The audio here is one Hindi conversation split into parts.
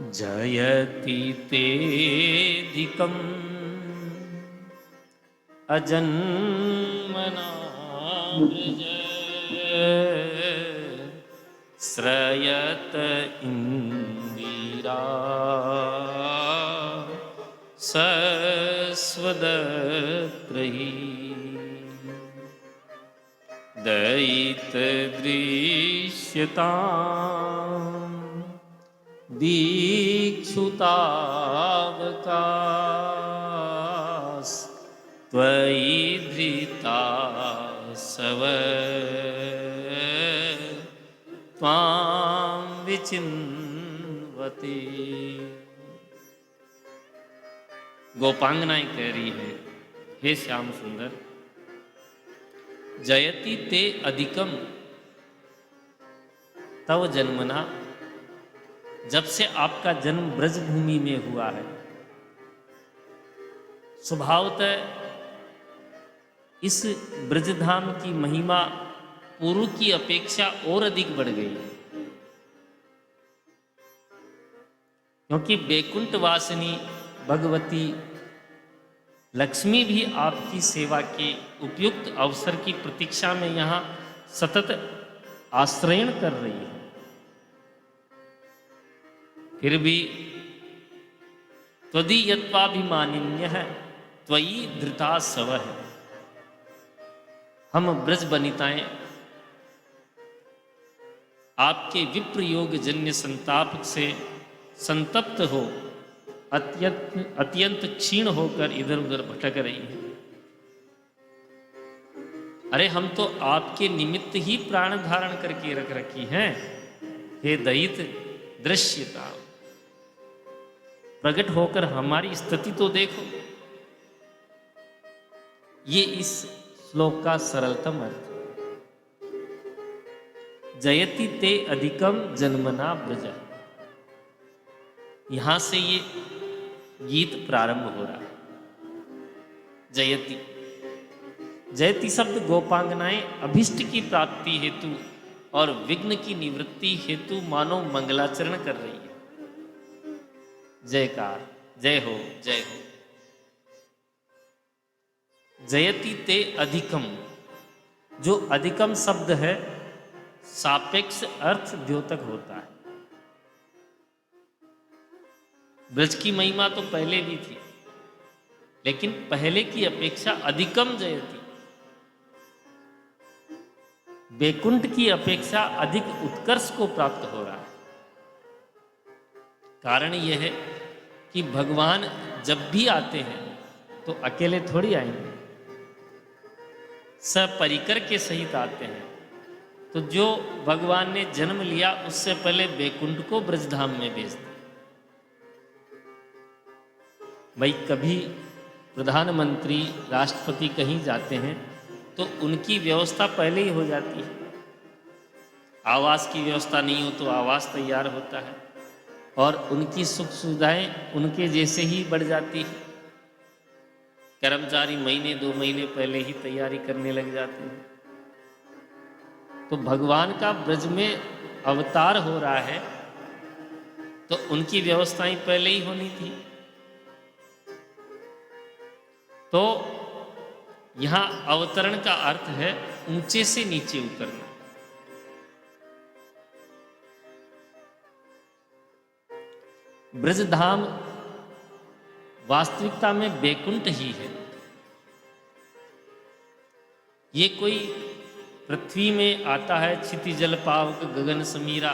जयति तेऽधिकम् अजन्मना व्रज श्रयत इंदिरा सस्वदत्रयी दयित दृश्यताम् दीक्षुतावकाश त्वयि धृता सव त्वां विचिन्वते। गोपांगनाएं कह रही है, हे श्याम सुंदर, जयति ते अधिकम तव जन्मना, जब से आपका जन्म ब्रजभूमि में हुआ है, स्वभावतः इस ब्रजधाम की महिमा पूर्व की अपेक्षा और अधिक बढ़ गई है, क्योंकि बैकुंठ वासिनी भगवती लक्ष्मी भी आपकी सेवा के उपयुक्त अवसर की प्रतीक्षा में यहाँ सतत आश्रयण कर रही है। फिर भी त्वदीयत्वाभिमानिन्यः त्वयि धृता सवः, हम ब्रज बनिताएं आपके विप्र योग जन्य संताप से संतप्त हो अत्यंत क्षीण होकर इधर उधर भटक रही है। अरे हम तो आपके निमित्त ही प्राण धारण करके रख रखी हैं। हे दयित दृश्यता, प्रकट होकर हमारी स्थिति तो देखो। ये इस श्लोक का सरलतम अर्थ। जयति ते अधिकम जन्मना ब्रज, यहां से ये गीत प्रारंभ हो रहा है। जयति, जयति शब्द गोपांगनाएं अभिष्ट की प्राप्ति हेतु और विघ्न की निवृत्ति हेतु मानव मंगलाचरण कर रही है। जयकार, जय हो जय हो। जयति ते अधिकम, जो अधिकम शब्द है सापेक्ष अर्थ द्योतक होता है। ब्रज की महिमा तो पहले भी थी, लेकिन पहले की अपेक्षा अधिकम जयति, बैकुंठ की अपेक्षा अधिक उत्कर्ष को प्राप्त हो रहा है। कारण यह है कि भगवान जब भी आते हैं तो अकेले थोड़ी आएंगे, सपरिकर के सहित आते हैं। तो जो भगवान ने जन्म लिया उससे पहले बैकुंठ को ब्रजधाम में भेज दिया। भाई कभी प्रधानमंत्री राष्ट्रपति कहीं जाते हैं तो उनकी व्यवस्था पहले ही हो जाती है। आवास की व्यवस्था नहीं हो तो आवास तैयार होता है और उनकी सुख सुविधाएं उनके जैसे ही बढ़ जाती है। कर्मचारी महीने 2 महीने पहले ही तैयारी करने लग जाते हैं। तो भगवान का ब्रज में अवतार हो रहा है तो उनकी व्यवस्थाएं पहले ही होनी थी। तो यहां अवतरण का अर्थ है ऊंचे से नीचे उतरना। ब्रजधाम वास्तविकता में बैकुंठ ही है। ये कोई पृथ्वी में आता है, क्षिति जल पावक गगन समीरा,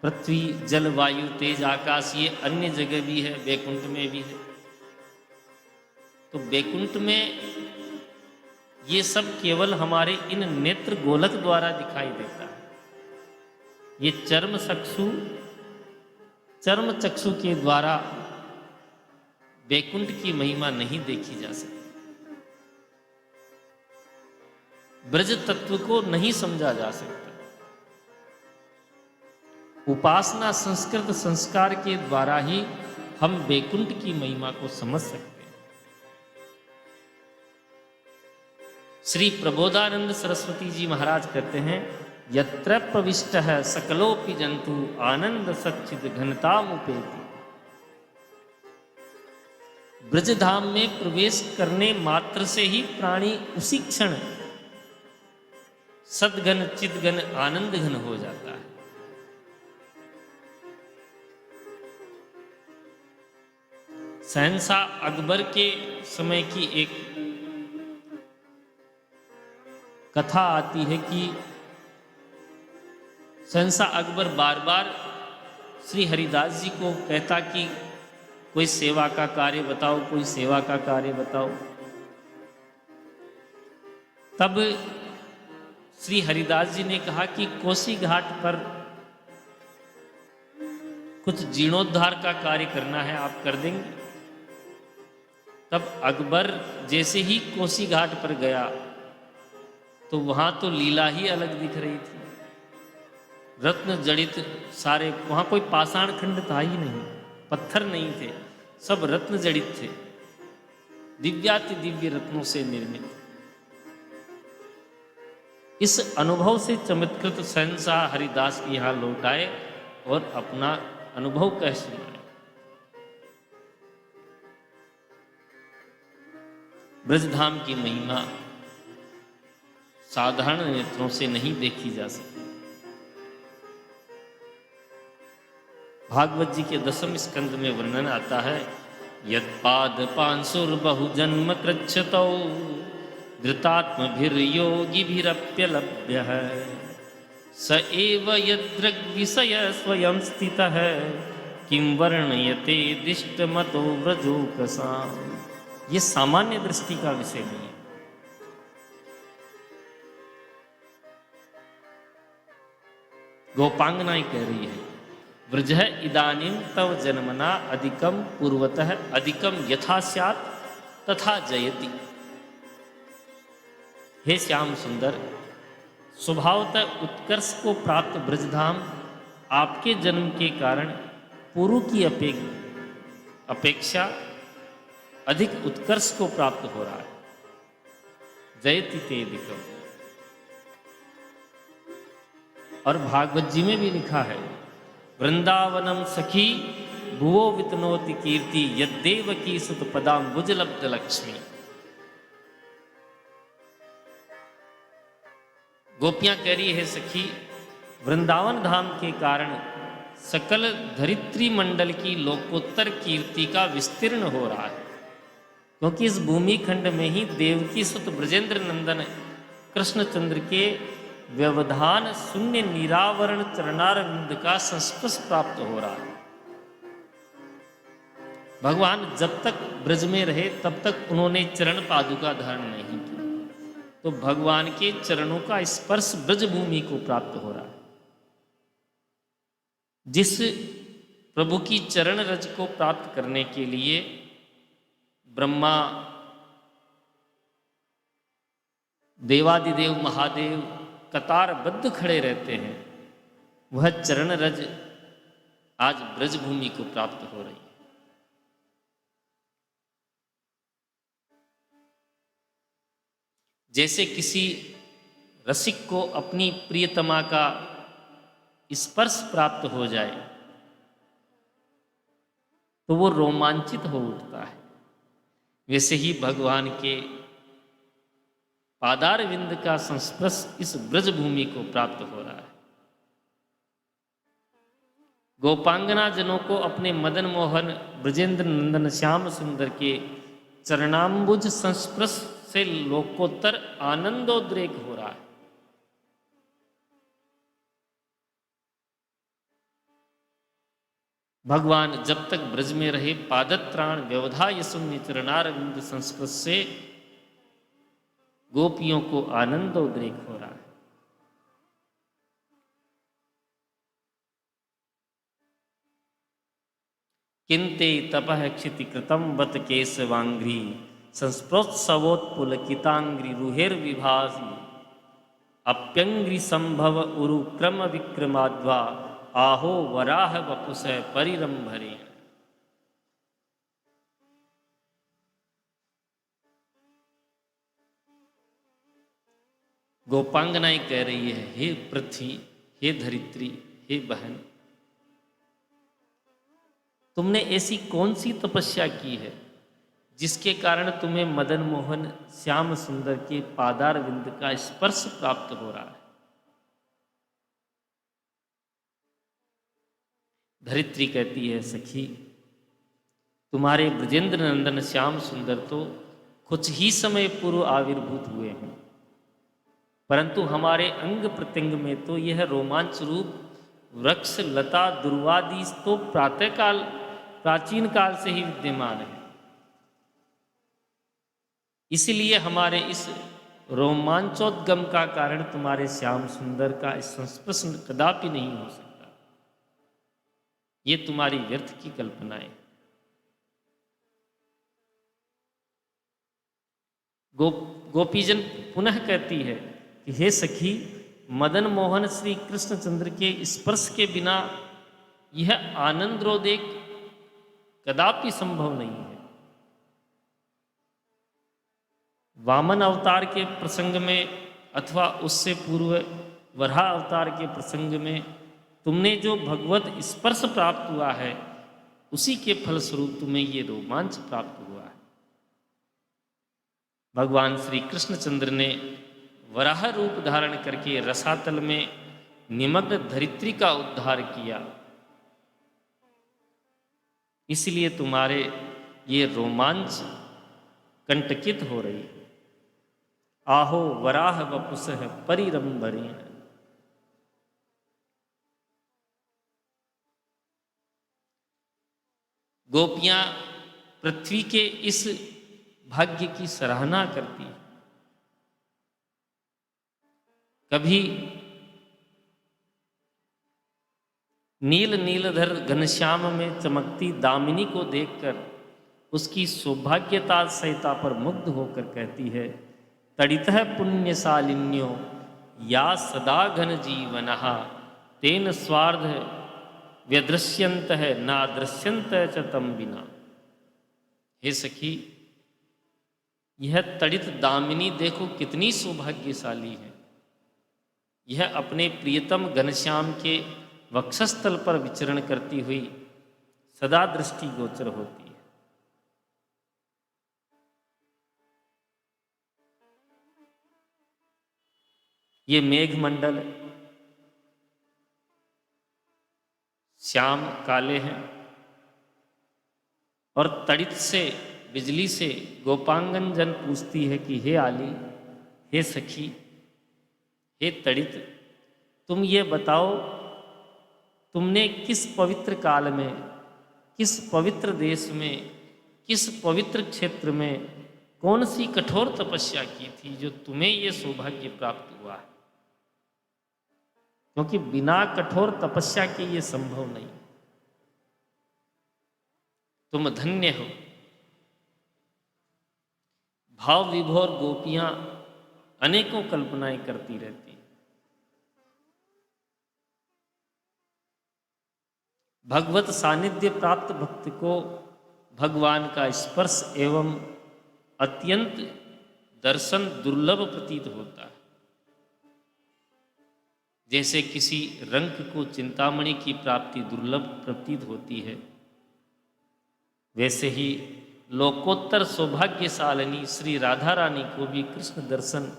पृथ्वी जल वायु तेज आकाश, ये अन्य जगह भी है, बैकुंठ में भी है। तो बैकुंठ में ये सब केवल हमारे इन नेत्र गोलक द्वारा दिखाई देता है। ये चर्म चक्षु के द्वारा बैकुंठ की महिमा नहीं देखी जा सकती। ब्रज तत्व को नहीं समझा जा सकता। उपासना संस्कृत संस्कार के द्वारा ही हम बैकुंठ की महिमा को समझ सकते हैं। श्री प्रबोधानंद सरस्वती जी महाराज कहते हैं यत्र प्रविष्टः सकलोपि जंतु आनंद सच्चिद घनतामुपेति। ब्रजधाम में प्रवेश करने मात्र से ही प्राणी उसी क्षण सदघन चिदघन आनंद घन हो जाता है। शहंशाह अकबर के समय की एक कथा आती है कि शहंशाह अकबर बार बार श्री हरिदास जी को कहता कि कोई सेवा का कार्य बताओ, कोई सेवा का कार्य बताओ। तब श्री हरिदास जी ने कहा कि कोसी घाट पर कुछ जीर्णोद्धार का कार्य करना है, आप कर देंगे? तब अकबर जैसे ही कोसी घाट पर गया तो वहां तो लीला ही अलग दिख रही थी। रत्न जड़ित सारे, वहां कोई पाषाण खंड था ही नहीं, पत्थर नहीं थे, सब रत्न जड़ित थे, दिव्याति दिव्य रत्नों से निर्मित। इस अनुभव से चमत्कृत शहंशाह हरिदास के यहाँ लौट आए और अपना अनुभव कह सुनाए। ब्रजधाम की महिमा साधारण नेत्रों से नहीं देखी जा सकती। भागवत जी के 10वें स्कंद में वर्णन आता है, यत्पाद पांसुर बहुजन्म कृच्छतौ धृतात्मभिर्योगिभिरप्यलभ्य है स एव यदृग्विषय स्वयं स्थितः किं वर्णयते दिष्टमतो व्रजोकसाम्। ये सामान्य दृष्टि का विषय नहीं है। गोपांगनाएं कह रही है, व्रजः इदानीं तव जन्मना अधिकम पूर्वतः अधिकम यथा स्यात् तथा जयति। हे श्याम सुंदर, स्वभावतः उत्कर्ष को प्राप्त ब्रजधाम आपके जन्म के कारण पूर्व की अपेक्षा अधिक उत्कर्ष को प्राप्त हो रहा है। जयति तेदिकम। और भागवत जी में भी लिखा है, वृंदावनम सखी भुवो वितनोति कीर्ति यद्देवकी सुत पदाम्बुज लब्ध लक्ष्मी। गोपियां कह रही है, सखी वृंदावन धाम के कारण सकल धरित्री मंडल की लोकोत्तर कीर्ति का विस्तीर्ण हो रहा है, क्योंकि इस भूमि खंड में ही देवकी सुत ब्रजेंद्र नंदन कृष्णचंद्र के व्यवधान शून्य निरावरण चरणारविंद का संस्पर्श प्राप्त हो रहा है। भगवान जब तक ब्रज में रहे तब तक उन्होंने चरण पादुका धारण नहीं की, तो भगवान के चरणों का स्पर्श ब्रज भूमि को प्राप्त हो रहा है। जिस प्रभु की चरण रज को प्राप्त करने के लिए ब्रह्मा, देवादिदेव महादेव कतारबद्ध खड़े रहते हैं, वह चरण रज आज ब्रजभूमि को प्राप्त हो रही है। जैसे किसी रसिक को अपनी प्रियतमा का स्पर्श प्राप्त हो जाए तो वो रोमांचित हो उठता है, वैसे ही भगवान के पादार विंद का संस्पर्श इस ब्रजभूमि को प्राप्त हो रहा है। गोपांगना जनों को अपने मदन मोहन ब्रजेंद्र नंदन श्याम सुंदर के चरणाम्बुज संस्पर्श से लोकोत्तर आनंदोद्रेक हो रहा है। भगवान जब तक ब्रज में रहे पादत्राण व्यवधाय शून्य चरणारविंद संस्पर्श से गोपियों को आनंदोद्रेक हो रहा है। किंते तपः क्षिति कृतम बत केशवांघ्री संस्प्रोत्सवोत्पुलकितांग्री रुहेर विभासी अप्यंग्री संभव उरु क्रम विक्रमाद्वा आहो वराह वपुष परिरंभरे। गोपांगनाएं कह रही है, हे पृथ्वी, हे धरित्री, हे बहन, तुमने ऐसी कौन सी तपस्या की है जिसके कारण तुम्हें मदन मोहन श्याम सुंदर के पादार विंद का स्पर्श प्राप्त हो रहा है। धरित्री कहती है, सखी, तुम्हारे ब्रजेंद्र नंदन श्याम सुंदर तो कुछ ही समय पूर्व आविर्भूत हुए हैं, परंतु हमारे अंग प्रत्यंग में तो यह रोमांच रूप वृक्ष लता दुर्वादि तो प्रातःकाल प्राचीन काल से ही विद्यमान है। इसलिए हमारे इस रोमांचोद्गम का कारण तुम्हारे श्याम सुंदर का संस्पर्श कदापि नहीं हो सकता। ये तुम्हारी व्यर्थ की कल्पनाएं। गोपीजन पुनः कहती है कि हे सखी, मदन मोहन श्री कृष्णचंद्र के स्पर्श के बिना यह आनंदोदेक कदापि संभव नहीं है। वामन अवतार के प्रसंग में अथवा उससे पूर्व वराह अवतार के प्रसंग में तुमने जो भगवत स्पर्श प्राप्त हुआ है, उसी के फलस्वरूप तुम्हें ये रोमांच प्राप्त हुआ है। भगवान श्री कृष्णचंद्र ने वराह रूप धारण करके रसातल में निमग्न धरित्री का उद्धार किया, इसलिए तुम्हारे ये रोमांच कंटकित हो रही है। आहो वराह वपुसः परिरंभरेण। गोपियां पृथ्वी के इस भाग्य की सराहना करती है। कभी नील नीलधर घनश्याम में चमकती दामिनी को देखकर उसकी सौभाग्यता सहिता पर मुग्ध होकर कहती है, तड़ितः पुण्यशालिन्यो या सदा घन जीवनः तेन स्वार्ध व्यदृश्यन्तः नादृश्यन्तः च तम बिना। हे सखी, यह तड़ित दामिनी देखो कितनी सौभाग्यशाली है। यह अपने प्रियतम घनश्याम के वक्षस्थल पर विचरण करती हुई सदा दृष्टि गोचर होती है। ये मेघमंडल श्याम काले हैं और तड़ित से बिजली से गोपांगन जन पूछती है कि हे आली, हे सखी, हे तड़ित, तुम ये बताओ, तुमने किस पवित्र काल में, किस पवित्र देश में, किस पवित्र क्षेत्र में कौन सी कठोर तपस्या की थी जो तुम्हें ये सौभाग्य प्राप्त हुआ है? क्योंकि बिना कठोर तपस्या के ये संभव नहीं। तुम धन्य हो। भाव विभोर गोपियां अनेकों कल्पनाएं करती रहती। भगवत सानिध्य प्राप्त भक्त को भगवान का स्पर्श एवं अत्यंत दर्शन दुर्लभ प्रतीत होता है। जैसे किसी रंक को चिंतामणि की प्राप्ति दुर्लभ प्रतीत होती है, वैसे ही लोकोत्तर सौभाग्यशालिनी श्री राधा रानी को भी कृष्ण दर्शन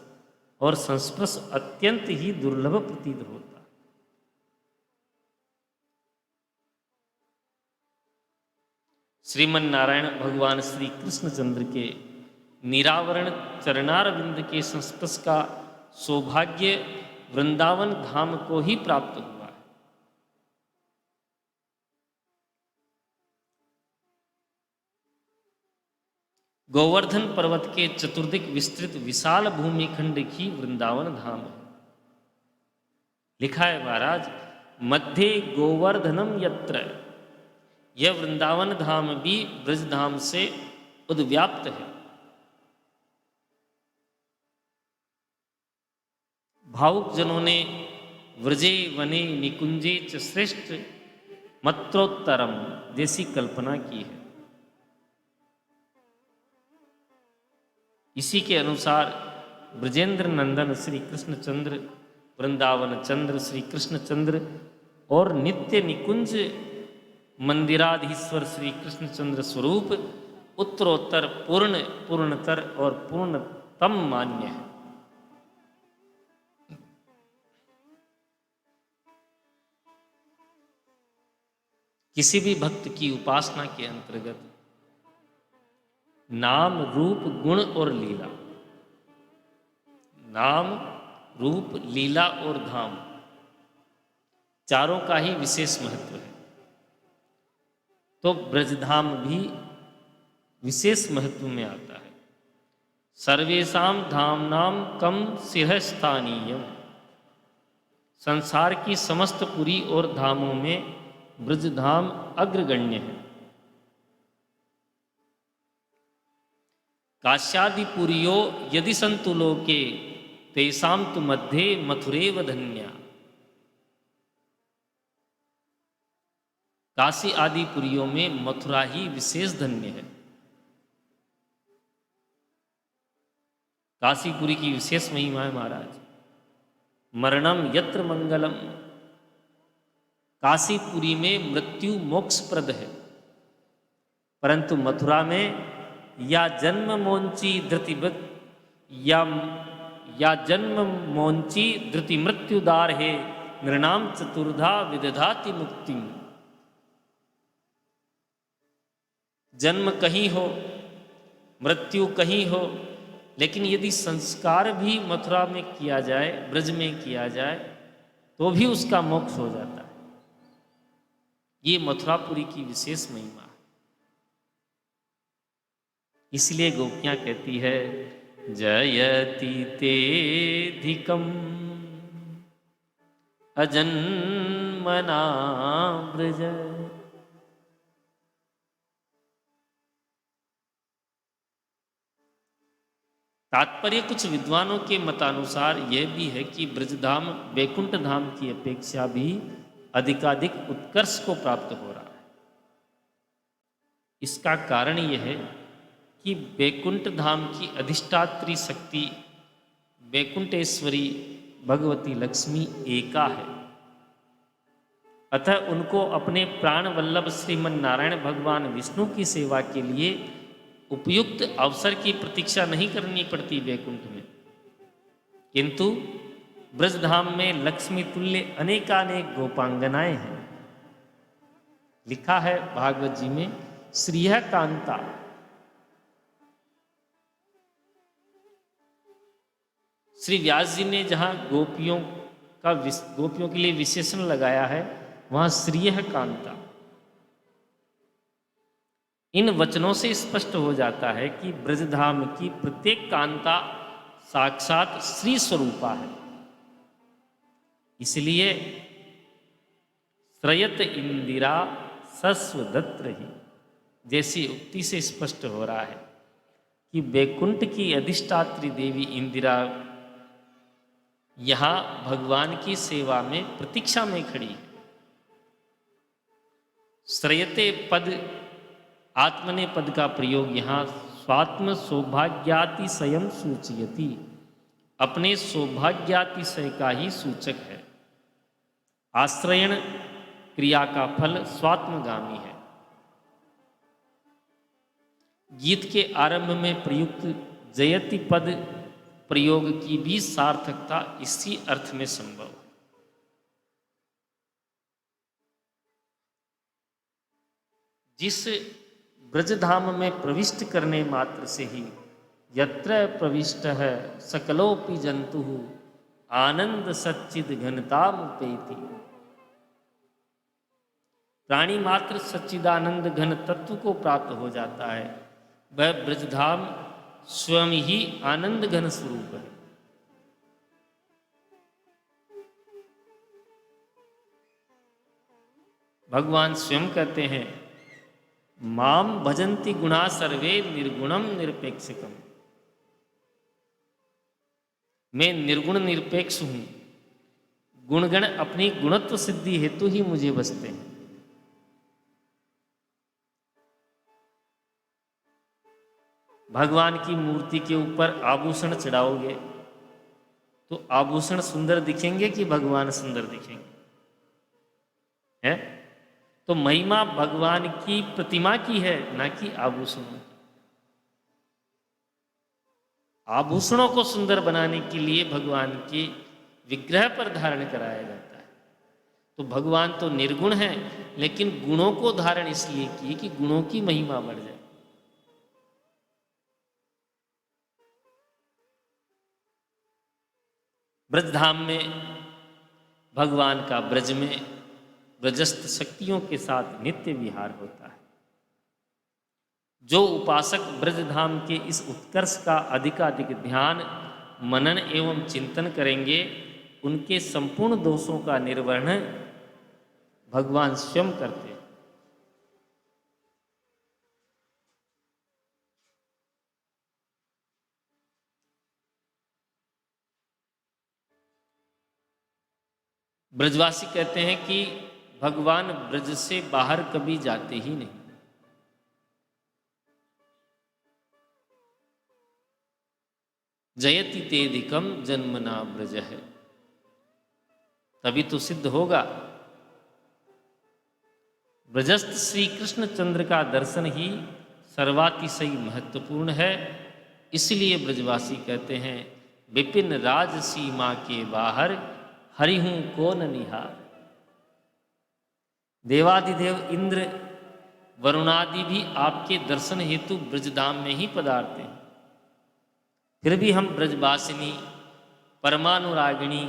और संस्पर्श अत्यंत ही दुर्लभ प्रतीत होता। श्रीमन नारायण भगवान श्री कृष्णचंद्र के निरावरण चरणारविंद के संस्पर्श का सौभाग्य वृंदावन धाम को ही प्राप्त हुआ है। गोवर्धन पर्वत के चतुर्दिक विस्तृत विशाल भूमिखंड ही वृंदावन धाम है। लिखा है महाराज, मध्य गोवर्धनम यत्र, यह वृंदावन धाम भी ब्रजधाम से उद्व्याप्त है। भावुक जनों ने व्रजे वने निकुंजे च श्रेष्ठ मत्रोत्तरम जैसी कल्पना की है। इसी के अनुसार ब्रजेंद्र नंदन श्री कृष्णचंद्र, वृंदावन चंद्र श्री कृष्णचंद्र और नित्य निकुंज मंदिराधीश्वर श्री कृष्णचंद्र स्वरूप उत्तरोत्तर पूर्ण, पूर्णतर और पूर्णतम मान्य है। किसी भी भक्त की उपासना के अंतर्गत नाम, रूप, गुण और लीला, नाम, रूप, लीला और धाम, चारों का ही विशेष महत्व है। तो ब्रजधाम भी विशेष महत्व में आता है। सर्वेषां धामनां कम सिंह स्थानीयम, संसार की समस्त पुरी और धामों में ब्रजधाम अग्रगण्य है। काश्यादिपुरियो यदि सन्तु लोके तेषां तु मध्ये मथुरेव धन्या। काशी आदि पुरियों में मथुरा ही विशेष धन्य है। काशीपुरी की विशेष महिमा है महाराज। मरणम यत्र मंगलम, काशीपुरी में मृत्यु मोक्षप्रद है, परंतु मथुरा में या जन्म मोंची धृतिवत या जन्म मोंची धृति मृत्युदार है, नृणाम चतुर्धा विदधाति मुक्ति। जन्म कहीं हो, मृत्यु कहीं हो, लेकिन यदि संस्कार भी मथुरा में किया जाए, ब्रज में किया जाए, तो भी उसका मोक्ष हो जाता है। ये मथुरापुरी की विशेष महिमा है। इसलिए गोपियां कहती है जयति तेधिकम अजन्मना ब्रज। तात्पर्य कुछ विद्वानों के मतानुसार यह भी है कि ब्रजधाम वैकुंठ धाम की अपेक्षा भी अधिकाधिक उत्कर्ष को प्राप्त हो रहा है। इसका कारण यह है कि वैकुंठ धाम की अधिष्ठात्री शक्ति वैकुंठेश्वरी भगवती लक्ष्मी एका है। अतः उनको अपने प्राण वल्लभ श्रीमन नारायण भगवान विष्णु की सेवा के लिए उपयुक्त अवसर की प्रतीक्षा नहीं करनी पड़ती वैकुंठ में, किंतु ब्रजधाम में लक्ष्मी तुल्य अनेकानेक गोपांगनाएं हैं। लिखा है भागवत जी में, श्रीय कांता। श्री व्यास जी ने जहां गोपियों के लिए विशेषण लगाया है, वहां श्रीय कांता। इन वचनों से स्पष्ट हो जाता है कि ब्रजधाम की प्रत्येक कांता साक्षात श्री स्वरूपा है। इसलिए श्रयत इंदिरा सस्वदत्र ही जैसी उक्ति से स्पष्ट हो रहा है कि वैकुंठ की अधिष्ठात्री देवी इंदिरा यहां भगवान की सेवा में प्रतीक्षा में खड़ी है। श्रयते पद, आत्मने पद का प्रयोग यहाँ स्वात्म सौभाग्यातिशयम सूचयति, अपने सौभाग्यातिशय का ही सूचक है। आश्रयण क्रिया का फल स्वात्मगामी है। गीत के आरंभ में प्रयुक्त जयति पद प्रयोग की भी सार्थकता इसी अर्थ में संभव है। जिस ब्रजधाम में प्रविष्ट करने मात्र से ही यत्र प्रविष्ट है सकलोपि जंतु आनंद सच्चिद घनतामुपेति, प्राणी मात्र सच्चिदानंद घन तत्व को प्राप्त हो जाता है। वह ब्रजधाम स्वयं ही आनंद घन स्वरूप है। भगवान स्वयं कहते हैं, माम भजन्ति गुणा सर्वे निर्गुणम निरपेक्षकम। मैं निर्गुण निरपेक्ष हूं, गुणगण अपनी गुणत्व सिद्धि हेतु ही मुझे बसते हैं। भगवान की मूर्ति के ऊपर आभूषण चढ़ाओगे तो आभूषण सुंदर दिखेंगे कि भगवान सुंदर दिखेंगे? है? तो महिमा भगवान की प्रतिमा की है, ना कि आभूषणों की। आभूषणों को सुंदर बनाने के लिए भगवान के विग्रह पर धारण कराया जाता है। तो भगवान तो निर्गुण है, लेकिन गुणों को धारण इसलिए किए कि गुणों की महिमा बढ़ जाए। ब्रजधाम में भगवान का ब्रज में ब्रजस्थ शक्तियों के साथ नित्य विहार होता है। जो उपासक ब्रजधाम के इस उत्कर्ष का अधिकाधिक ध्यान, मनन एवं चिंतन करेंगे, उनके संपूर्ण दोषों का निर्वहन भगवान स्वयं करते हैं। ब्रजवासी कहते हैं कि भगवान ब्रज से बाहर कभी जाते ही नहीं। जयति तेधिकम जन्मना ब्रज है, तभी तो सिद्ध होगा। ब्रजस्थ श्री कृष्ण चंद्र का दर्शन ही सर्वातिशय महत्वपूर्ण है। इसलिए ब्रजवासी कहते हैं, विपिन राज सीमा के बाहर हरिहूं को न निहार। देवादिदेव इंद्र वरुणादि भी आपके दर्शन हेतु ब्रजधाम में ही पधारते हैं। फिर भी हम ब्रजवासिनी, परमानुरागिणी,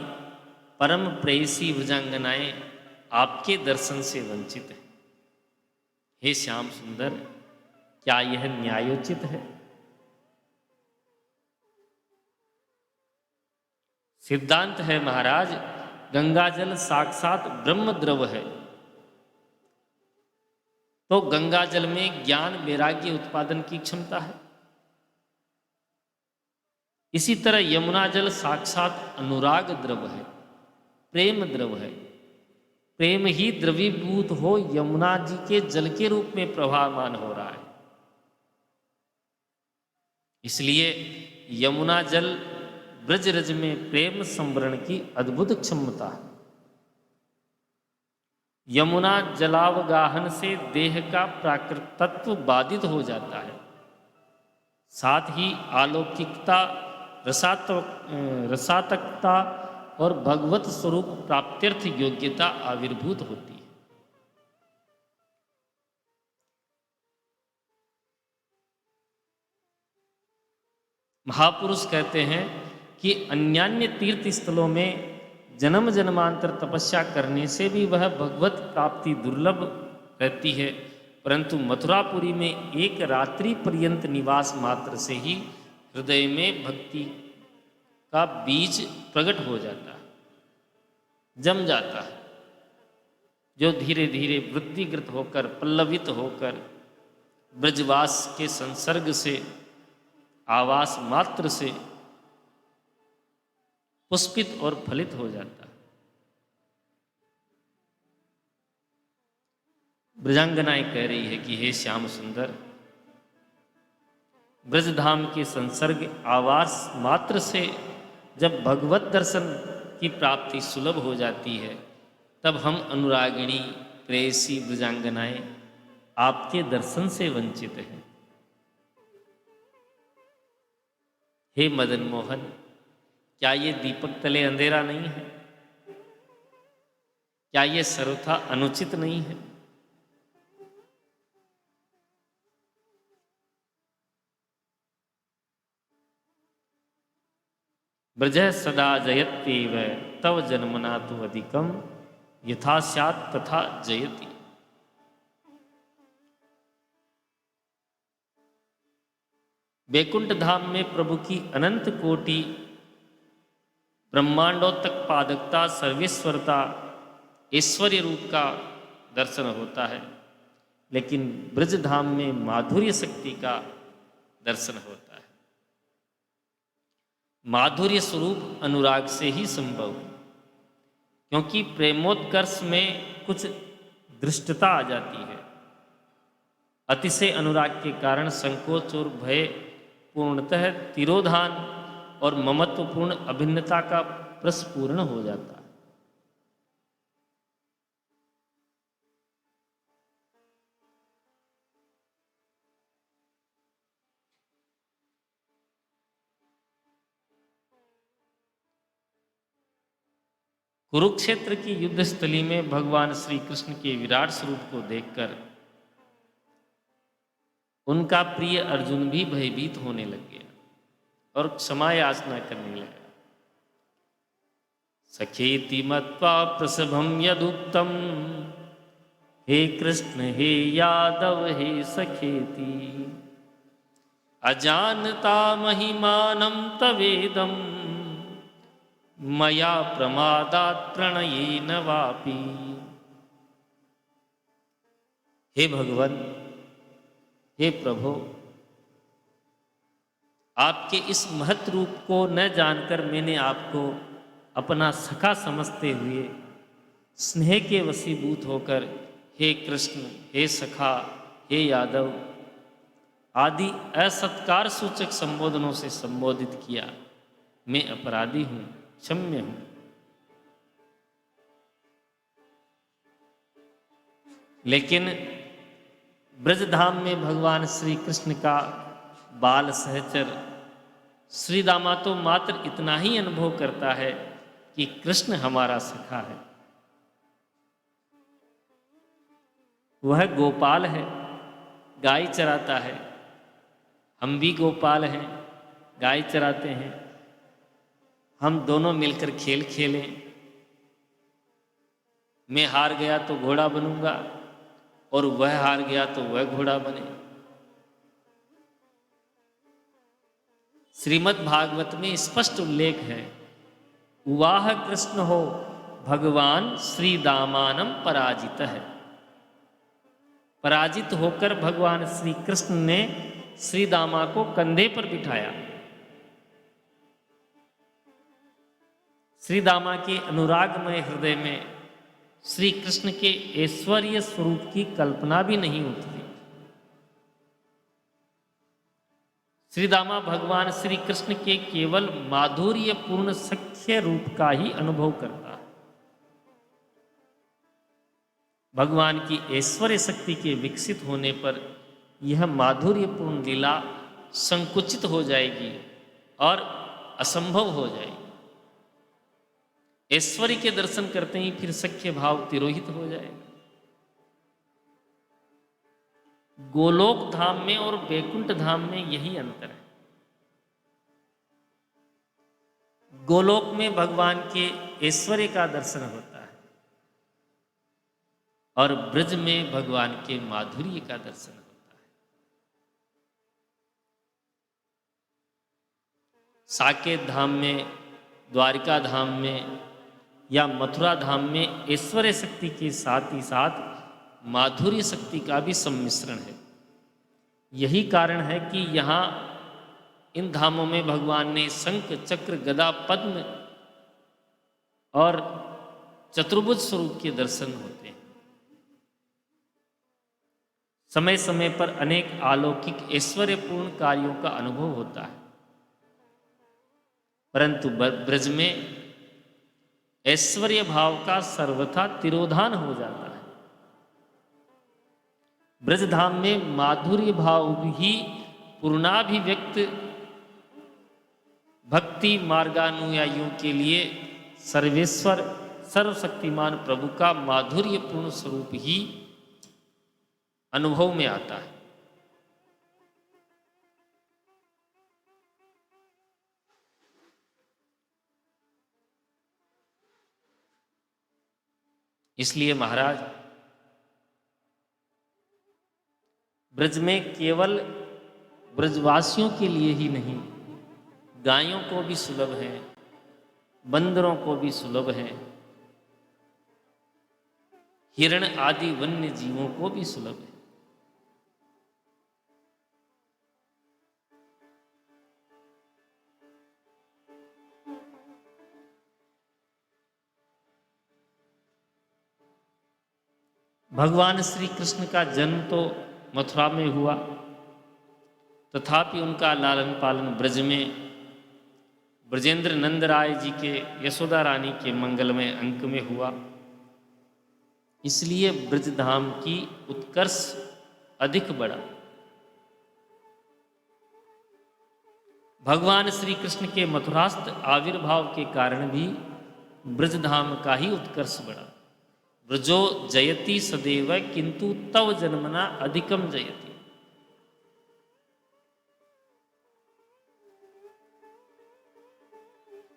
परम प्रेयसी ब्रजांगनाएं आपके दर्शन से वंचित हैं। हे श्याम सुंदर, क्या यह न्यायोचित है? सिद्धांत है महाराज, गंगाजल साक्षात ब्रह्म द्रव है। तो गंगाजल में ज्ञान वैराग्य उत्पादन की क्षमता है। इसी तरह यमुना जल साक्षात अनुराग द्रव है, प्रेम द्रव है। प्रेम ही द्रवीभूत हो यमुना जी के जल के रूप में प्रवाहमान हो रहा है। इसलिए यमुना जल ब्रज रज में प्रेम संवरण की अद्भुत क्षमता है। यमुना जलावगाहन से देह का प्राकृत तत्व बाधित हो जाता है। साथ ही अलौकिकता, रसातकता और भगवत स्वरूप प्राप्त्यर्थ योग्यता आविर्भूत होती है। महापुरुष कहते हैं कि अन्यान्य तीर्थ स्थलों में जन्म जन्मांतर तपस्या करने से भी वह भगवत प्राप्ति दुर्लभ रहती है, परंतु मथुरापुरी में एक रात्रि पर्यंत निवास मात्र से ही हृदय में भक्ति का बीज प्रकट हो जाता है, जम जाता है, जो धीरे धीरे वृद्धिकृत होकर, पल्लवित होकर ब्रजवास के संसर्ग से, आवास मात्र से पुष्पित और फलित हो जाता है। ब्रजांगनाएं कह रही है कि हे श्याम सुंदर, ब्रजधाम के संसर्ग आवास मात्र से जब भगवत दर्शन की प्राप्ति सुलभ हो जाती है, तब हम अनुरागिणी प्रेयसी ब्रजांगनाएं आपके दर्शन से वंचित हैं। हे मदन मोहन, क्या ये दीपक तले अंधेरा नहीं है? क्या ये सर्वथा अनुचित नहीं है? ब्रज सदा जयत्येव तव जन्मना तु अधिकम यथा स्यात् तथा जयति। वैकुंठ धाम में प्रभु की अनंत कोटि ब्रह्मांडों तक पादकता, सर्वेश्वरता, ऐश्वर्य रूप का दर्शन होता है, लेकिन ब्रज धाम में माधुर्य शक्ति का दर्शन होता है। माधुर्य स्वरूप अनुराग से ही संभव है, क्योंकि प्रेमोत्कर्ष में कुछ दृष्टता आ जाती है। अतिशय अनुराग के कारण संकोच और भय पूर्णतः तिरोधान और ममत्वपूर्ण अभिन्नता का प्रस्फुरण हो जाता है। कुरुक्षेत्र की युद्ध स्थली में भगवान श्री कृष्ण के विराट स्वरूप को देखकर उनका प्रिय अर्जुन भी भयभीत होने लग गया और क्षमा याचना करने लगा। सखेति मत्वा प्रसभम यदुक्तम, हे कृष्ण हे यादव हे सखेति, अजानता महिमानं तवेदम, मया प्रमादात् प्रणयेन वापि। हे भगवान, हे प्रभु, आपके इस महत् रूप को न जानकर मैंने आपको अपना सखा समझते हुए स्नेह के वशीभूत होकर हे कृष्ण, हे सखा, हे यादव आदि असत्कार सूचक संबोधनों से संबोधित किया। मैं अपराधी हूँ, क्षम्य हूँ। लेकिन ब्रजधाम में भगवान श्री कृष्ण का बाल सहचर श्री दामा तो मात्र इतना ही अनुभव करता है कि कृष्ण हमारा सखा है। वह गोपाल है, गाय चराता है। हम भी गोपाल हैं, गाय चराते हैं। हम दोनों मिलकर खेल खेलें। मैं हार गया तो घोड़ा बनूंगा और वह हार गया तो वह घोड़ा बने। श्रीमद् भागवत में स्पष्ट उल्लेख है, उवाह कृष्ण हो भगवान श्री दामानम पराजित है। पराजित होकर भगवान श्री कृष्ण ने श्री दामा को कंधे पर बिठाया। श्री दामा के अनुरागमय हृदय में श्री कृष्ण के ऐश्वर्य स्वरूप की कल्पना भी नहीं होती। श्री दामा भगवान श्री कृष्ण के केवल माधुर्यपूर्ण सख्य रूप का ही अनुभव करता है। भगवान की ऐश्वर्य शक्ति के विकसित होने पर यह माधुर्यपूर्ण लीला संकुचित हो जाएगी और असंभव हो जाएगी। ऐश्वर्य के दर्शन करते ही फिर सख्य भाव तिरोहित हो जाएगा। गोलोक धाम में और वैकुंठ धाम में यही अंतर है। गोलोक में भगवान के ऐश्वर्य का दर्शन होता है और ब्रज में भगवान के माधुर्य का दर्शन होता है। साकेत धाम में, द्वारिका धाम में या मथुरा धाम में ऐश्वर्य शक्ति के साथ ही साथ माधुर्य शक्ति का भी सम्मिश्रण है। यही कारण है कि यहाँ इन धामों में भगवान ने शंख, चक्र, गदा, पद्म और चतुर्भुज स्वरूप के दर्शन होते हैं। समय समय पर अनेक अलौकिक ऐश्वर्यपूर्ण कार्यों का अनुभव होता है, परंतु ब्रज में ऐश्वर्य भाव का सर्वथा तिरोधान हो जाता है। ब्रजधाम में माधुर्य भाव ही पूर्णाभिव्यक्त भक्ति मार्गानुयायियों के लिए सर्वेश्वर सर्वशक्तिमान प्रभु का माधुर्यपूर्ण स्वरूप ही अनुभव में आता है। इसलिए महाराज, ब्रज में केवल ब्रजवासियों के लिए ही नहीं, गायों को भी सुलभ है, बंदरों को भी सुलभ है, हिरण आदि वन्य जीवों को भी सुलभ है। भगवान श्री कृष्ण का जन्म तो मथुरा में हुआ, तथापि उनका लालन पालन ब्रज में ब्रजेंद्र नंद राय जी के यशोदा रानी के मंगलमय अंक में हुआ। इसलिए ब्रजधाम की उत्कर्ष अधिक बढ़ा। भगवान श्री कृष्ण के मथुरास्थ आविर्भाव के कारण भी ब्रजधाम का ही उत्कर्ष बढ़ा। ब्रजो जयति सदैव किंतु तव जन्मना अधिकम जयति।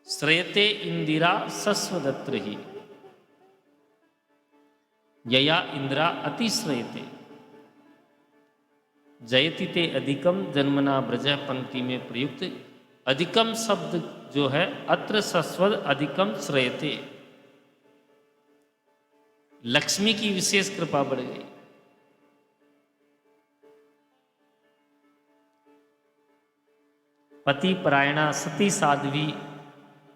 श्रयते इंदिरा सस्वदत्र ही यया इंद्रा अतिश्रयते। जयति ते अधिकम जन्मना ब्रज पंक्ति में प्रयुक्त अधिकम शब्द जो है अत्र सस्वद अधिकम श्रयते। लक्ष्मी की विशेष कृपा बढ़ गई। पति परायणा सती साध्वी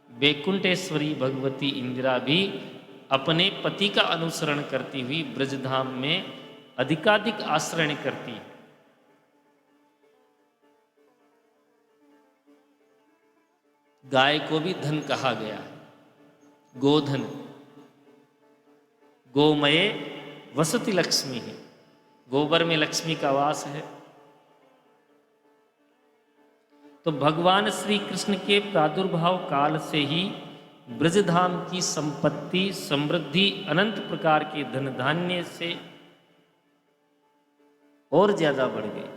वैकुंठेश्वरी भगवती इंदिरा भी अपने पति का अनुसरण करती हुई ब्रजधाम में अधिकाधिक आश्रय करती है। गाय को भी धन कहा गया है, गोधन। गोमये वसति लक्ष्मी है, गोबर में लक्ष्मी का वास है। तो भगवान श्री कृष्ण के प्रादुर्भाव काल से ही ब्रजधाम की संपत्ति समृद्धि अनंत प्रकार के धन धान्य से और ज्यादा बढ़ गई।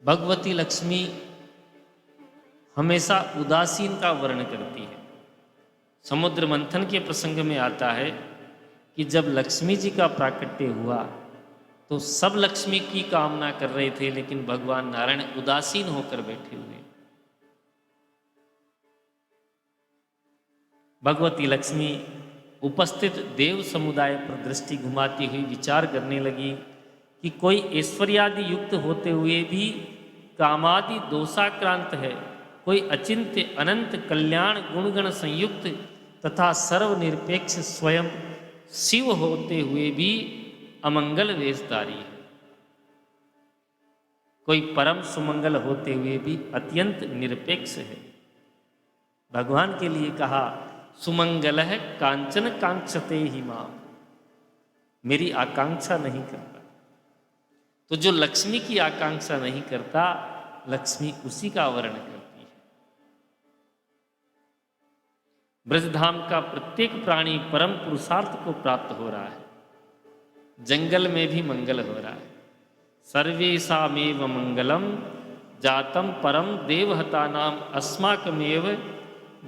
भगवती लक्ष्मी हमेशा उदासीन का वर्णन करती है। समुद्र मंथन के प्रसंग में आता है कि जब लक्ष्मी जी का प्राकट्य हुआ तो सब लक्ष्मी की कामना कर रहे थे, लेकिन भगवान नारायण उदासीन होकर बैठे हुए। भगवती लक्ष्मी उपस्थित देव समुदाय पर दृष्टि घुमाती हुई विचार करने लगी कि कोई ऐश्वर्यादि युक्त होते हुए भी कामादि दोषाक्रांत है, कोई अचिंत्य अनंत कल्याण गुणगण संयुक्त तथा सर्वनिरपेक्ष स्वयं शिव होते हुए भी अमंगल वेशधारी है, कोई परम सुमंगल होते हुए भी अत्यंत निरपेक्ष है। भगवान के लिए कहा सुमंगल है कांचन कांक्षते ही मां, मेरी आकांक्षा नहीं करता। तो जो लक्ष्मी की आकांक्षा नहीं करता, लक्ष्मी उसी का वर्णन करती है। ब्रजधाम का प्रत्येक प्राणी परम पुरुषार्थ को प्राप्त हो रहा है। जंगल में भी मंगल हो रहा है। सर्वेषामेव मंगलम जातम परम देवहता नाम अस्माकमेव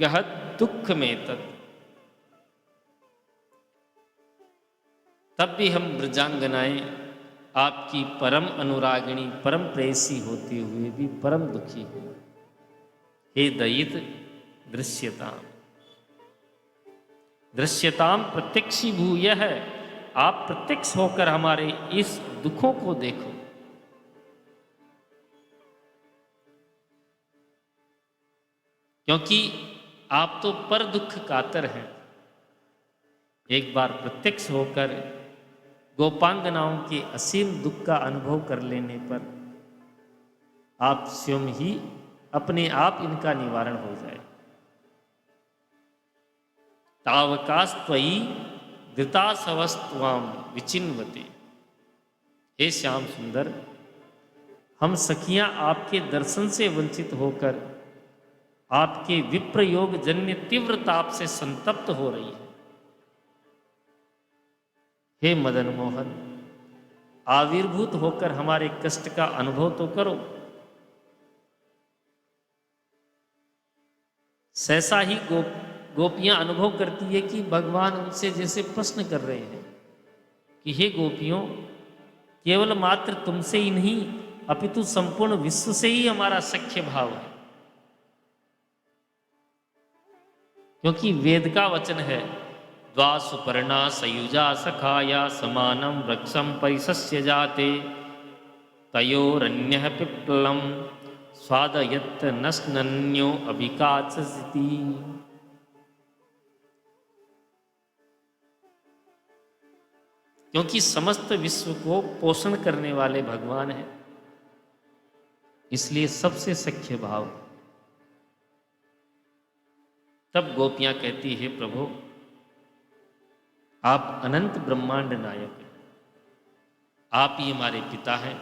गहत दुख में तत्। तब भी हम ब्रजांगनाएं आपकी परम अनुरागिणी परम प्रेयसी होते हुए भी परम दुखी हैं। हे दयित दृश्यताम, दृश्यताम प्रत्यक्षीभूय है, आप प्रत्यक्ष होकर हमारे इस दुखों को देखो। क्योंकि आप तो पर दुख कातर हैं। एक बार प्रत्यक्ष होकर गोपांगनाओं के असीम दुख का अनुभव कर लेने पर आप स्वयं ही अपने आप इनका निवारण हो जाए। तावकास्त्वयि धृतासवस्त्वाम विचिन्वते। हे श्याम सुंदर, हम सखियां आपके दर्शन से वंचित होकर आपके विप्रयोग जन्य तीव्र ताप से संतप्त हो रही है। हे मदन मोहन, आविर्भूत होकर हमारे कष्ट का अनुभव तो करो। सहसा ही गोपियां अनुभव करती है कि भगवान उनसे जैसे प्रश्न कर रहे हैं कि हे गोपियों, केवल मात्र तुमसे ही नहीं अपितु संपूर्ण विश्व से ही हमारा सख्य भाव है। क्योंकि वेद का वचन है, द्वा सुपर्णा सयुजा सखाया समानम वृक्षम परिसस्य जाते तयोरन्यः पिप्पलम स्वादयत् नस्नन्यो अभिकाचसिति। क्योंकि समस्त विश्व को पोषण करने वाले भगवान हैं। इसलिए सबसे सख्य भाव। तब गोपियां कहती है, प्रभु आप अनंत ब्रह्मांड नायक हैं, आप ही हमारे पिता हैं,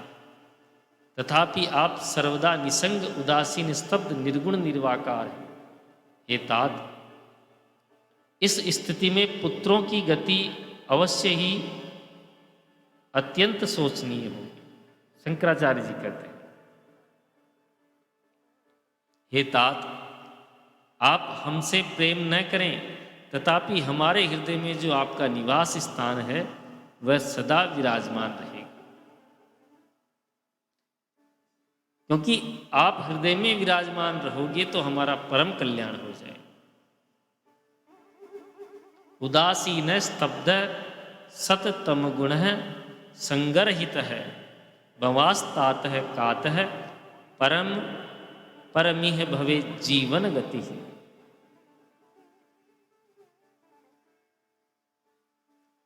तथापि आप सर्वदा निसंग उदासीन स्तब्ध निर्गुण निर्वाकार हैं। हे तात, इस स्थिति में पुत्रों की गति अवश्य ही अत्यंत शोचनीय होगी। शंकराचार्य जी कहते हैं, हे तात, आप हमसे प्रेम न करें, तथापि हमारे हृदय में जो आपका निवास स्थान है वह सदा विराजमान रहेगा, क्योंकि आप हृदय में विराजमान रहोगे तो हमारा परम कल्याण हो जाए। उदासीन स्तब्ध सततम गुण संगरहित है, भवास्तात है कात है, परम परमिह भवे जीवन गति।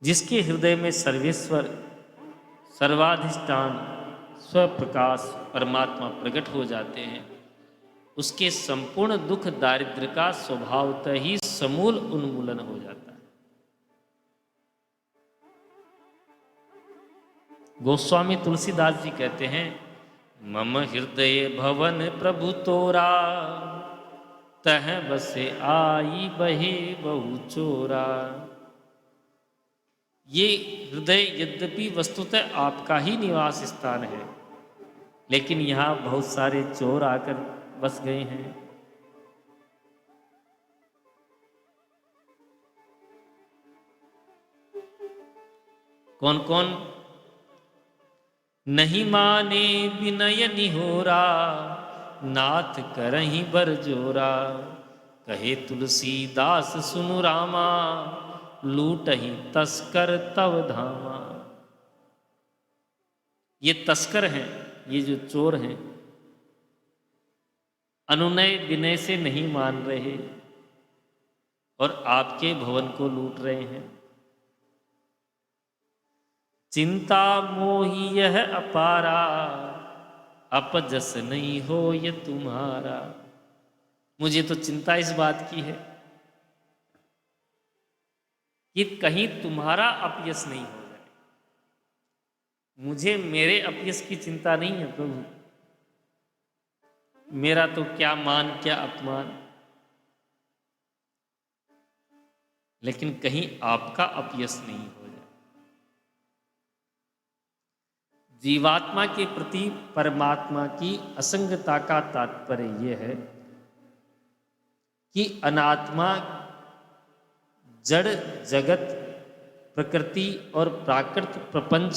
जिसके हृदय में सर्वेश्वर सर्वाधिष्ठान स्वप्रकाश परमात्मा प्रकट हो जाते हैं, उसके संपूर्ण दुख दारिद्र्य का स्वभावतः ही समूल उन्मूलन हो जाता है। गोस्वामी तुलसीदास जी कहते हैं, मम हृदय भवन प्रभु तोरा, तह बसे आई बहे बहु चोरा। ये हृदय यद्यपि वस्तुतः आपका ही निवास स्थान है, लेकिन यहाँ बहुत सारे चोर आकर बस गए हैं। कौन कौन? नहीं माने विनय निहोरा, नाथ करहीं बर जोरा। कहे तुलसीदास सुनु रामा, लूटही तस्कर तव धामा। ये तस्कर हैं, ये जो चोर हैं, अनुनय विनय से नहीं मान रहे और आपके भवन को लूट रहे हैं। चिंता मोही यह अपारा, अपजस नहीं हो ये तुम्हारा। मुझे तो चिंता इस बात की है कि कहीं तुम्हारा अपयश नहीं हो जाए। मुझे मेरे अपयश की चिंता नहीं है प्रभु, मेरा तो क्या मान क्या अपमान, लेकिन कहीं आपका अपयश नहीं हो जाए। जीवात्मा के प्रति परमात्मा की असंगता का तात्पर्य यह है कि अनात्मा जड़ जगत प्रकृति और प्राकृत प्रपंच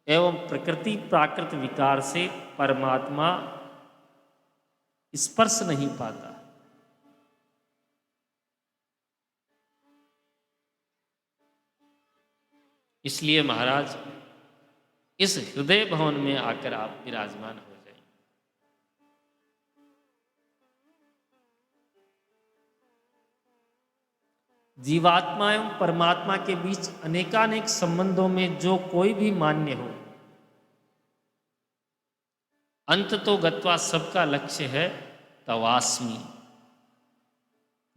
एवं प्रकृति प्राकृत विकार से परमात्मा स्पर्श नहीं पाता। इसलिए महाराज, इस हृदय भवन में आकर आप विराजमान हो जाएं। जीवात्मा एवं परमात्मा के बीच अनेकानेक संबंधों में जो कोई भी मान्य हो, अंत तो गत्वा सबका लक्ष्य है तवास्मि,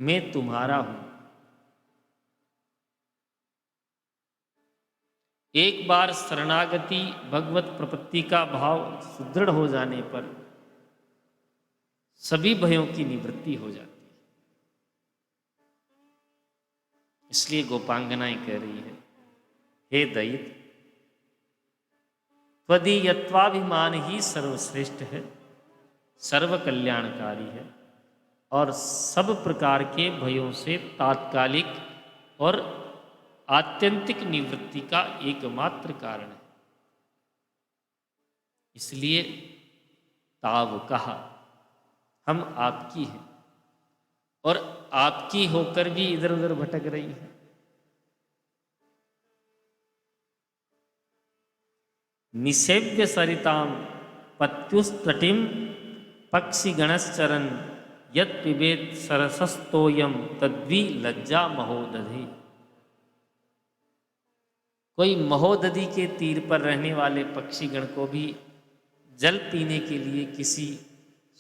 मैं तुम्हारा हूं। एक बार शरणागति भगवत प्रपत्ति का भाव सुदृढ़ हो जाने पर सभी भयों की निवृत्ति हो जाती है। इसलिए गोपांगनाएं कह रही है, हे दैत, त्वदीयत्वाभिमान ही सर्वश्रेष्ठ है, सर्व कल्याणकारी है और सब प्रकार के भयों से तात्कालिक और आत्यंतिक निवृत्ति का एकमात्र कारण है। इसलिए ताव कहा, हम आपकी हैं और आपकी होकर भी इधर उधर भटक रही है। निषेव्य सरिताम पत्युस्तटिम पक्षी गणश्चरन यत् पिबेत सरसस्तोयम तद्वी लज्जा महोदधि। कोई महोदधि के तीर पर रहने वाले पक्षीगण को भी जल पीने के लिए किसी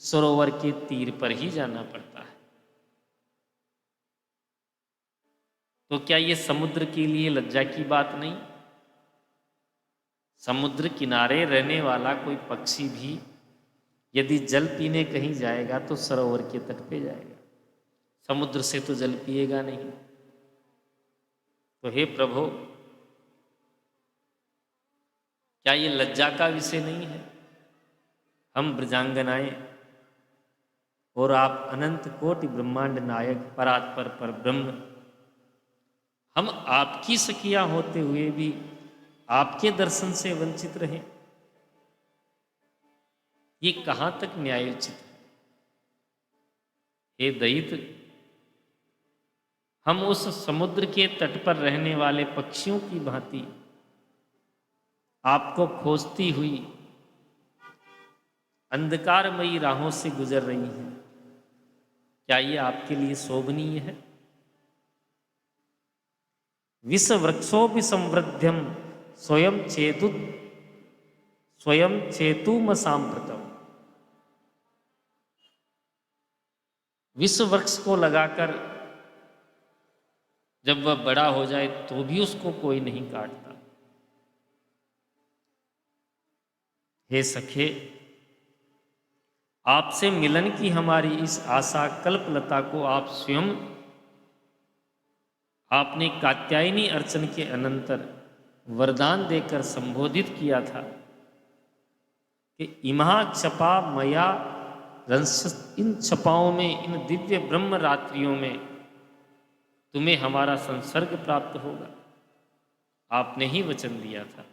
सरोवर के तीर पर ही जाना पड़ता है। तो क्या ये समुद्र के लिए लज्जा की बात नहीं? समुद्र किनारे रहने वाला कोई पक्षी भी यदि जल पीने कहीं जाएगा तो सरोवर के तट पे जाएगा, समुद्र से तो जल पिएगा नहीं। तो हे प्रभु, क्या ये लज्जा का विषय नहीं है? हम ब्रजांगनाएं और आप अनंत कोटि ब्रह्मांड नायक परात्पर पर ब्रह्म, हम आपकी सखियां होते हुए भी आपके दर्शन से वंचित रहे, ये कहां तक न्यायोचित है? हे दैत्य, हम उस समुद्र के तट पर रहने वाले पक्षियों की भांति आपको खोजती हुई अंधकारमयी राहों से गुजर रही हैं। क्या ये आपके लिए शोभनीय है? विष वृक्षो भी संवृद्ध्यम स्वयं चेतुम सांप्रतम। विष वृक्ष को लगाकर जब वह बड़ा हो जाए तो भी उसको कोई नहीं काटता। हे सखे, आपसे मिलन की हमारी इस आशा कल्पलता को आप स्वयं आपने कात्यायनी अर्चन के अनंतर वरदान देकर संबोधित किया था कि इमा क्षपा मया रंस, इन छपाओं में, इन दिव्य ब्रह्म रात्रियों में तुम्हें हमारा संसर्ग प्राप्त होगा। आपने ही वचन दिया था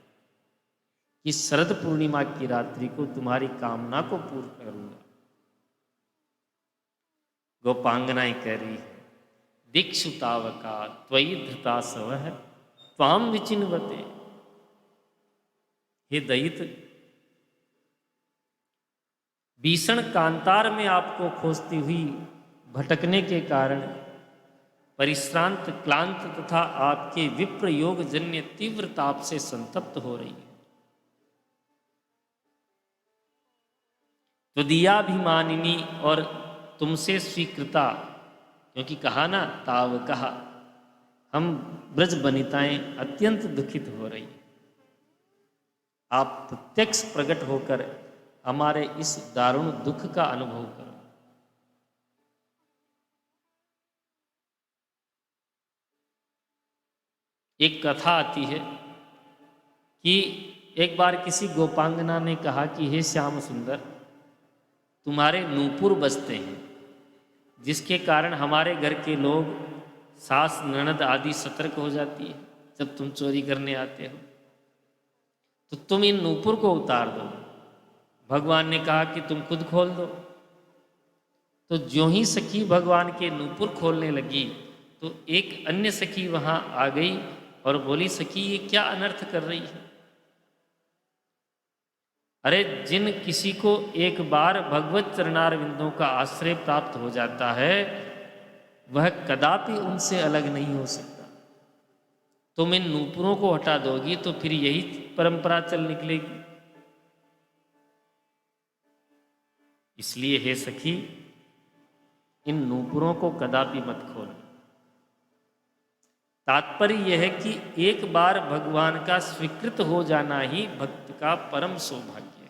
कि शरद पूर्णिमा की रात्रि को तुम्हारी कामना को पूर्ण करूंगा। गोपांगनाएं कह रही है, दीक्षु तावका त्वयि धृता सवः त्वाम विचिन्वते। हे दैत्य, भीषण कांतार में आपको खोजती हुई भटकने के कारण परिश्रांत, क्लांत तथा आपके विप्र योग जन्य तीव्र ताप से संतप्त हो रही है। त्वदीयाभिमानिनी, और तुमसे स्वीकृता, क्योंकि कहा ना ताव कहा, हम ब्रज बनिताएं अत्यंत दुखित हो रही हैं। आप प्रत्यक्ष प्रकट होकर हमारे इस दारुण दुख का अनुभव करो। एक कथा आती है कि एक बार किसी गोपांगना ने कहा कि हे श्याम सुंदर, तुम्हारे नूपुर बजते हैं, जिसके कारण हमारे घर के लोग, सास ननद आदि सतर्क हो जाती है जब तुम चोरी करने आते हो, तो तुम इन नूपुर को उतार दो। भगवान ने कहा कि तुम खुद खोल दो। तो ज्यों ही सखी भगवान के नूपुर खोलने लगी तो एक अन्य सखी वहां आ गई और बोली, सखी ये क्या अनर्थ कर रही है? अरे, जिन किसी को एक बार भगवत चरणारविंदों का आश्रय प्राप्त हो जाता है वह कदापि उनसे अलग नहीं हो सकता। तुम इन नूपुरों को हटा दोगी तो फिर यही परंपरा चल निकलेगी। इसलिए हे सखी, इन नूपुरों को कदापि मत खोलो। तात्पर्य यह है कि एक बार भगवान का स्वीकृत हो जाना ही भक्त का परम सौभाग्य है।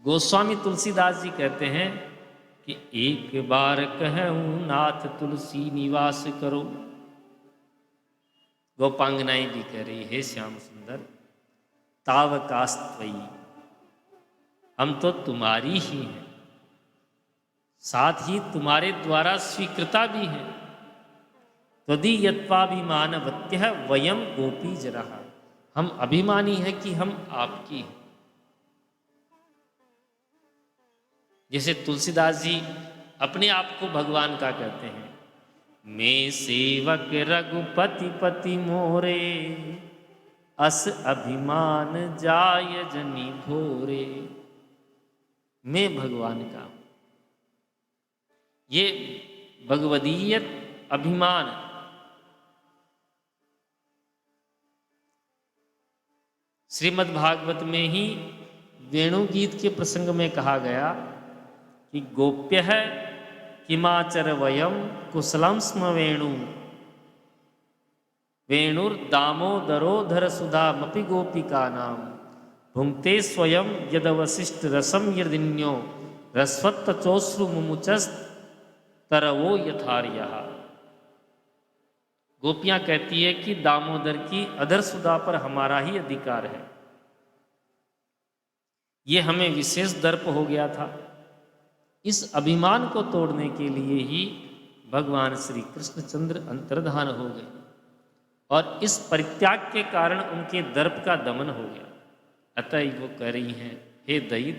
गोस्वामी तुलसीदास जी कहते हैं कि एक बार कहूं नाथ तुलसी निवास करो। गोपांगनाएं भी कह रही, हे श्याम सुंदर, तावकास्त्वयि, हम तो तुम्हारी ही हैं, साथ ही तुम्हारे द्वारा स्वीकृता भी हैं। त्वदीयत्वाभिमानवत्यः वयम गोपी जरः, हम अभिमानी हैं कि हम आपकी हैं। जैसे तुलसीदास जी अपने आप को भगवान का कहते हैं, मैं सेवक रघुपति पति मोरे, अस अभिमान जाय जनी भोरे। मैं भगवान का, ये भगवदीयत अभिमान श्रीमद् भागवत में ही वेणु गीत के प्रसंग में कहा गया कि गोप्य है किमाचर वयम कुशलम स्म वेणु वेणुर्दामोदरोधर सुधामपि गोपिका नाम भुंक्ते स्वयं यदवशिष्ट रसम यदिन्यो रसवत्त चोश्रु मुमुचस तरवो यथार्यः। गोपियां कहती है कि दामोदर की अधर सुधा पर हमारा ही अधिकार है। ये हमें विशेष दर्प हो गया था। इस अभिमान को तोड़ने के लिए ही भगवान श्री कृष्णचंद्र अंतर्धान हो गए और इस परित्याग के कारण उनके दर्प का दमन हो गया। अतः वो कह रही हैं, हे दैत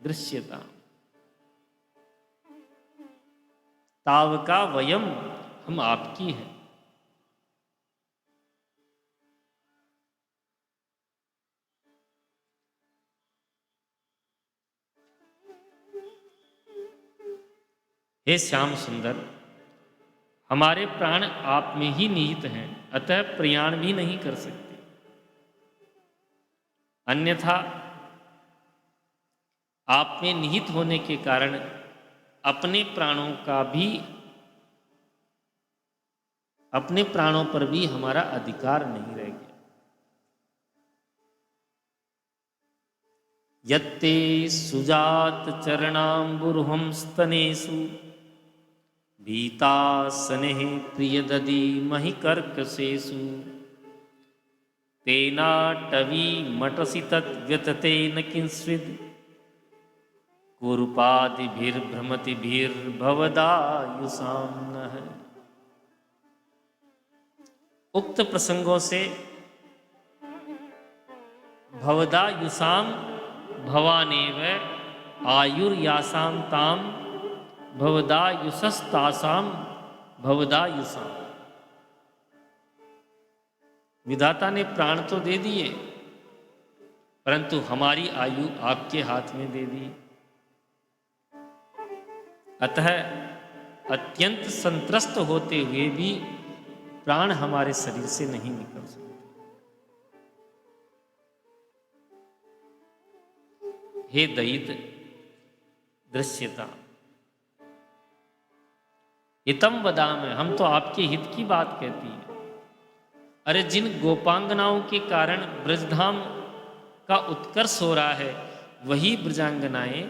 दृश्यता तावका वयम, हम आपकी हैं। हे श्याम सुंदर, हमारे प्राण आप में ही निहित हैं, अतः प्रयाण भी नहीं कर सकते। अन्यथा आप में निहित होने के कारण अपने प्राणों पर भी हमारा अधिकार नहीं रह गया। यत्ते सुजात चरणाम्बुरुहं स्तनेषु भीतासनेः प्रियदधि महिकर्कशेषु तेनाटवी मटसि तद्व्यततेन किंस्विद् कुरूपादिभिर्भ्रमतिभिर्भवदायुषां नः। उक्त प्रसंगों से भवदायुषां भवानेव आयुर्यासां तां भवदायुषस्तासां भवदायुषां। विधाता ने प्राण तो दे दिए, परंतु हमारी आयु आपके हाथ में दे दी। अतः अत्यंत संत्रस्त होते हुए भी प्राण हमारे शरीर से नहीं निकल सकते। हे दैत दृश्यता हितम वदामि, हम तो आपके हित की बात कहती हैं। अरे जिन गोपांगनाओं के कारण ब्रजधाम का उत्कर्ष हो रहा है, वही ब्रजांगनाएं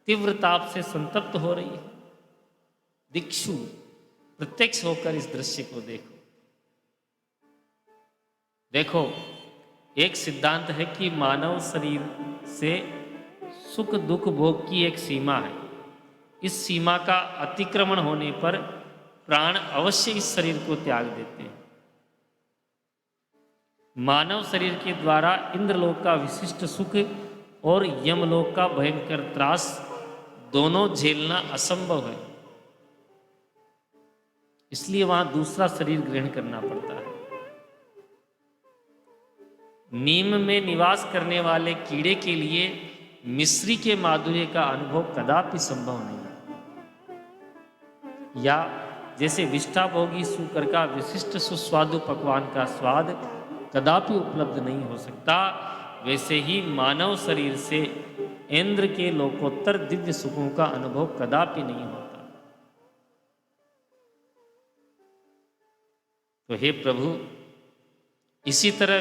तीव्र ताप से संतप्त हो रही है। दिक्षु प्रत्यक्ष होकर इस दृश्य को देखो। देखो, एक सिद्धांत है कि मानव शरीर से सुख दुख भोग की एक सीमा है। इस सीमा का अतिक्रमण होने पर प्राण अवश्य इस शरीर को त्याग देते हैं। मानव शरीर के द्वारा इंद्रलोक का विशिष्ट सुख और यमलोक का भयंकर त्रास दोनों झेलना असंभव है। इसलिए वहां दूसरा शरीर ग्रहण करना पड़ता है। नीम में निवास करने वाले कीड़े के लिए मिश्री के माधुर्य का अनुभव कदापि संभव नहीं है, या जैसे विष्ठाभोगी सूकर का विशिष्ट सुस्वादु पकवान का स्वाद कदापि उपलब्ध नहीं हो सकता, वैसे ही मानव शरीर से इंद्र के लोकोत्तर दिव्य सुखों का अनुभव कदापि नहीं होता। तो हे प्रभु, इसी तरह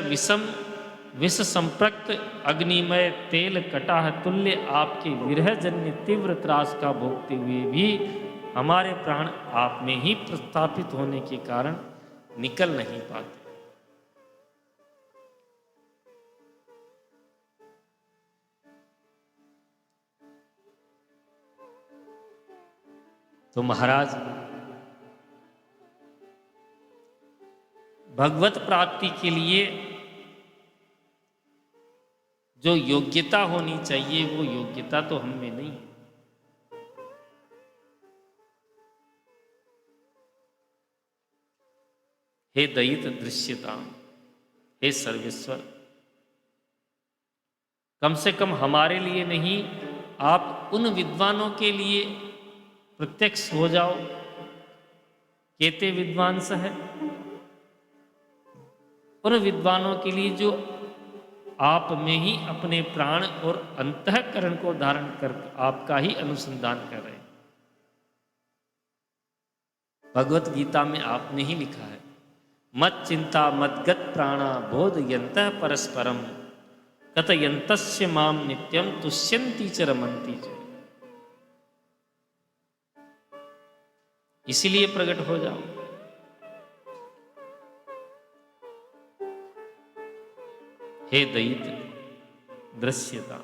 विष संप्रक्त अग्निमय तेल कटाह तुल्य आपके विरहजन्य तीव्र त्रास का भोगते हुए भी हमारे प्राण आप में ही प्रस्थापित होने के कारण निकल नहीं पाते। तो महाराज, भगवत प्राप्ति के लिए जो योग्यता होनी चाहिए वो योग्यता तो हम में नहीं है। हे दयित दृश्यता, हे सर्वेश्वर, कम से कम हमारे लिए नहीं, आप उन विद्वानों के लिए प्रत्यक्ष हो जाओ। केते विद्वांस है, उन विद्वानों के लिए जो आप में ही अपने प्राण और अंतःकरण को धारण कर आपका ही अनुसंधान कर रहे हैं। भगवत गीता में आपने ही लिखा है, मत चिंता मदगत प्राणा बोधयन्तः परस्परम कथयन्तस्य माम नित्यम तुष्यन्ति च रमन्ति च। इसीलिए प्रकट हो जाओ। हे दैत्य दृश्यता,